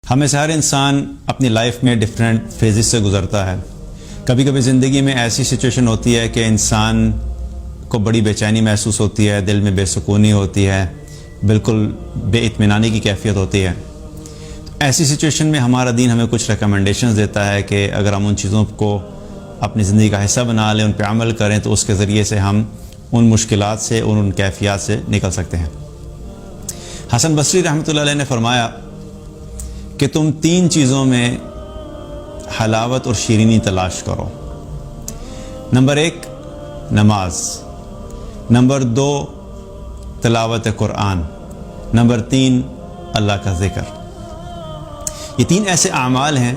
ہمیں سے ہر انسان اپنی لائف میں ڈفرینٹ فیزز سے گزرتا ہے۔ کبھی کبھی زندگی میں ایسی سچویشن ہوتی ہے کہ انسان کو بڑی بے چینی محسوس ہوتی ہے، دل میں بے سکونی ہوتی ہے، بالکل بے اطمینانی کی کیفیت ہوتی ہے۔ ایسی سچویشن میں ہمارا دین ہمیں کچھ ریکمنڈیشنز دیتا ہے کہ اگر ہم ان چیزوں کو اپنی زندگی کا حصہ بنا لیں، ان پہ عمل کریں، تو اس کے ذریعے سے ہم ان مشکلات سے اور ان کیفیات سے نکل سکتے ہیں۔ حسن بصری رحمۃ اللہ علیہ نے فرمایا کہ تم 3 چیزوں میں حلاوت اور شیرینی تلاش کرو۔ نمبر 1 نماز، نمبر 2 تلاوت قرآن، نمبر 3 اللہ کا ذکر۔ یہ 3 ایسے اعمال ہیں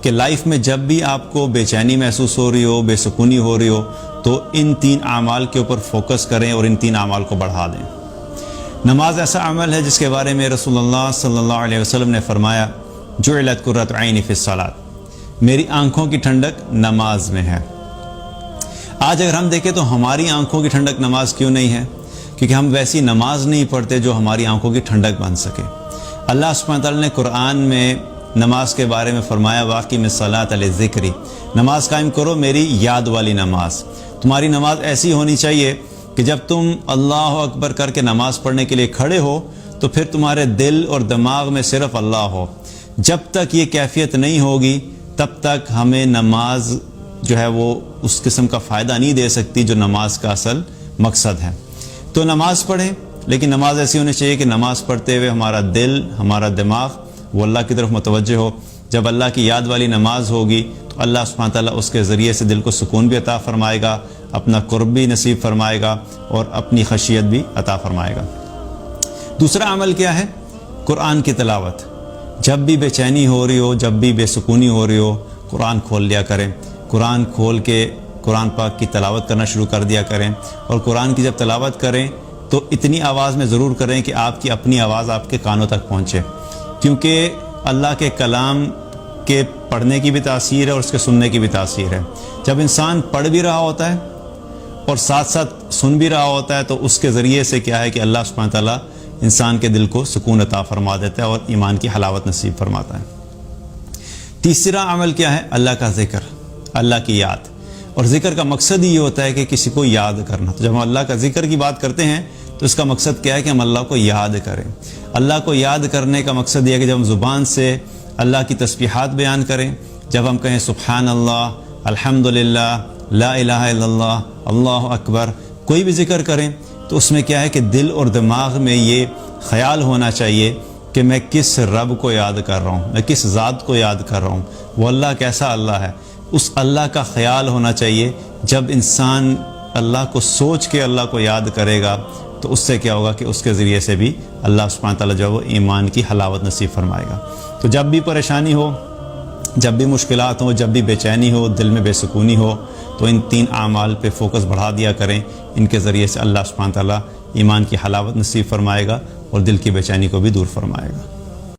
کہ لائف میں جب بھی آپ کو بے چینی محسوس ہو رہی ہو، بے سکونی ہو رہی ہو، تو ان 3 اعمال کے اوپر فوکس کریں اور ان 3 اعمال کو بڑھا دیں۔ نماز ایسا عمل ہے جس کے بارے میں رسول اللہ صلی اللہ علیہ وسلم نے فرمایا جعلت قرۃ عینی فی الصلاۃ، میری آنکھوں کی ٹھنڈک نماز میں ہے۔ آج اگر ہم دیکھیں تو ہماری آنکھوں کی ٹھنڈک نماز کیوں نہیں ہے؟ کیونکہ ہم ویسی نماز نہیں پڑھتے جو ہماری آنکھوں کی ٹھنڈک بن سکے۔ اللہ سبحانہ تعالیٰ نے قرآن میں نماز کے بارے میں فرمایا واقیم الصلاۃ لذکری، نماز قائم کرو میری یاد والی نماز۔ تمہاری نماز ایسی ہونی چاہیے کہ جب تم اللہ اکبر کر کے نماز پڑھنے کے لیے کھڑے ہو تو پھر تمہارے دل اور دماغ میں صرف اللہ ہو۔ جب تک یہ کیفیت نہیں ہوگی تب تک ہمیں نماز جو ہے وہ اس قسم کا فائدہ نہیں دے سکتی جو نماز کا اصل مقصد ہے۔ تو نماز پڑھیں، لیکن نماز ایسی ہونی چاہیے کہ نماز پڑھتے ہوئے ہمارا دل، ہمارا دماغ وہ اللہ کی طرف متوجہ ہو۔ جب اللہ کی یاد والی نماز ہوگی تو اللہ سبحانہ تعالیٰ اس کے ذریعے سے دل کو سکون بھی عطا فرمائے گا، اپنا قرب بھی نصیب فرمائے گا اور اپنی خشیت بھی عطا فرمائے گا۔ دوسرا عمل کیا ہے؟ قرآن کی تلاوت۔ جب بھی بے چینی ہو رہی ہو، جب بھی بے سکونی ہو رہی ہو، قرآن کھول لیا کریں، قرآن کھول کے قرآن پاک کی تلاوت کرنا شروع کر دیا کریں۔ اور قرآن کی جب تلاوت کریں تو اتنی آواز میں ضرور کریں کہ آپ کی اپنی آواز آپ کے کانوں تک پہنچے، کیونکہ اللہ کے کلام کے پڑھنے کی بھی تاثیر ہے اور اس کے سننے کی بھی تاثیر ہے۔ جب انسان پڑھ بھی رہا ہوتا ہے اور ساتھ ساتھ سن بھی رہا ہوتا ہے تو اس کے ذریعے سے کیا ہے کہ اللہ سبحانہ تعالیٰ انسان کے دل کو سکون عطا فرما دیتا ہے اور ایمان کی حلاوت نصیب فرماتا ہے۔ تیسرا عمل کیا ہے؟ اللہ کا ذکر، اللہ کی یاد۔ اور ذکر کا مقصد ہی یہ ہوتا ہے کہ کسی کو یاد کرنا۔ تو جب ہم اللہ کا ذکر کی بات کرتے ہیں تو اس کا مقصد کیا ہے کہ ہم اللہ کو یاد کریں۔ اللہ کو یاد کرنے کا مقصد یہ ہے کہ جب ہم زبان سے اللہ کی تسبیحات بیان کریں، جب ہم کہیں سبحان اللہ، الحمدللہ، لا الہ الا اللہ، اللہ اکبر، کوئی بھی ذکر کریں تو اس میں کیا ہے کہ دل اور دماغ میں یہ خیال ہونا چاہیے کہ میں کس رب کو یاد کر رہا ہوں، میں کس ذات کو یاد کر رہا ہوں، وہ اللہ کیسا اللہ ہے، اس اللہ کا خیال ہونا چاہیے۔ جب انسان اللہ کو سوچ کے اللہ کو یاد کرے گا تو اس سے کیا ہوگا کہ اس کے ذریعے سے بھی اللہ سبحانہ تعالیٰ جو ہے وہ ایمان کی حلاوت نصیب فرمائے گا۔ تو جب بھی پریشانی ہو، جب بھی مشکلات ہوں، جب بھی بے چینی ہو، دل میں بے سکونی ہو، تو ان 3 اعمال پہ فوکس بڑھا دیا کریں۔ ان کے ذریعے سے اللہ سبحانہ تعالیٰ ایمان کی حلاوت نصیب فرمائے گا اور دل کی بے چینی کو بھی دور فرمائے گا۔